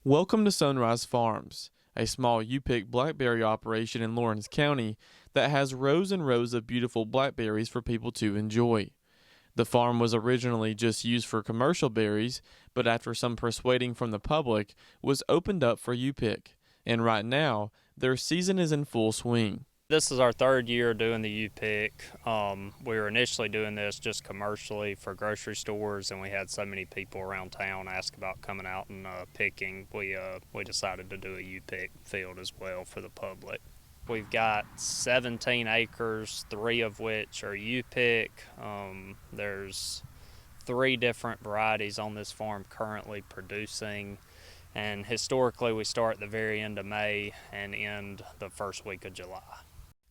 Welcome to Sonrise Farms, a small U-pick blackberry operation in Lawrence County that has rows and rows of beautiful blackberries for people to enjoy. The farm was originally just used for commercial berries, but after some persuading from the public, was opened up for U-pick, and right now, their season is in full swing. This is our third year doing the U-pick. We were initially doing this just commercially for grocery stores, and we had so many people around town ask about coming out and picking. We decided to do a U-pick field as well for the public. We've got 17 acres, 3 of which are U-pick. There's 3 different varieties on this farm currently producing. And historically, we start at the very end of May and end the first week of July.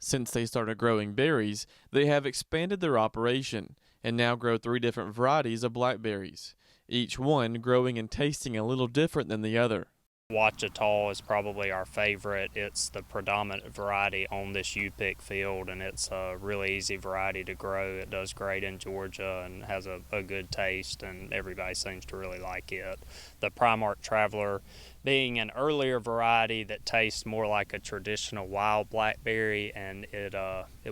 Since they started growing berries, they have expanded their operation and now grow 3 different varieties of blackberries, each one growing and tasting a little different than the other. Ouachita is probably our favorite. It's the predominant variety on this U-pick field, and it's a really easy variety to grow. It does great in Georgia and has a good taste, and everybody seems to really like it. The Primark Traveler being an earlier variety that tastes more like a traditional wild blackberry, and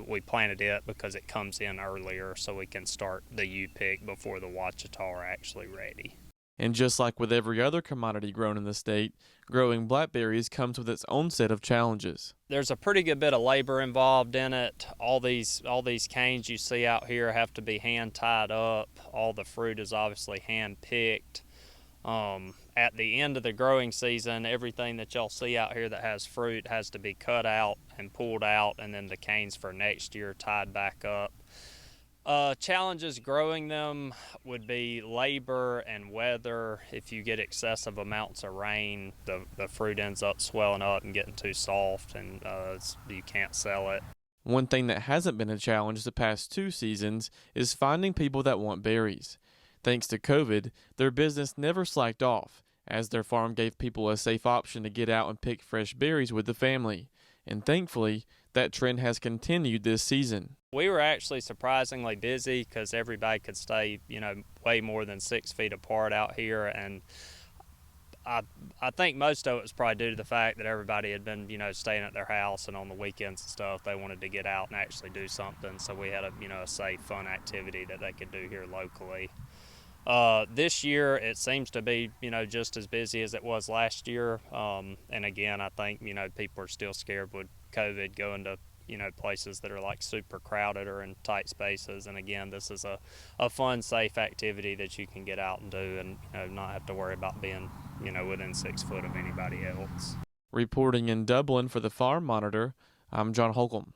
we planted it because it comes in earlier so we can start the U-pick before the Ouachita are actually ready. And just like with every other commodity grown in the state, growing blackberries comes with its own set of challenges. There's a pretty good bit of labor involved in it. All these canes you see out here have to be hand tied up. All the fruit is obviously hand picked. At the end of the growing season, everything that y'all see out here that has fruit has to be cut out and pulled out, and then the canes for next year tied back up. Challenges growing them would be labor and weather. If you get excessive amounts of rain, the fruit ends up swelling up and getting too soft, and you can't sell it. One thing that hasn't been a challenge the past 2 seasons is finding people that want berries. Thanks to COVID, their business never slacked off, as their farm gave people a safe option to get out and pick fresh berries with the family. And thankfully, that trend has continued this season. We were actually surprisingly busy because everybody could stay, way more than 6 feet apart out here, and I think most of it was probably due to the fact that everybody had been, staying at their house, and on the weekends and stuff, they wanted to get out and actually do something. So we had a safe, fun activity that they could do here locally. This year it seems to be, just as busy as it was last year. And again, I think, people are still scared with COVID going to, places that are like super crowded or in tight spaces. And again, this is a fun, safe activity that you can get out and do and, not have to worry about being, within 6 foot of anybody else. Reporting in Dublin for the Farm Monitor, I'm John Holcomb.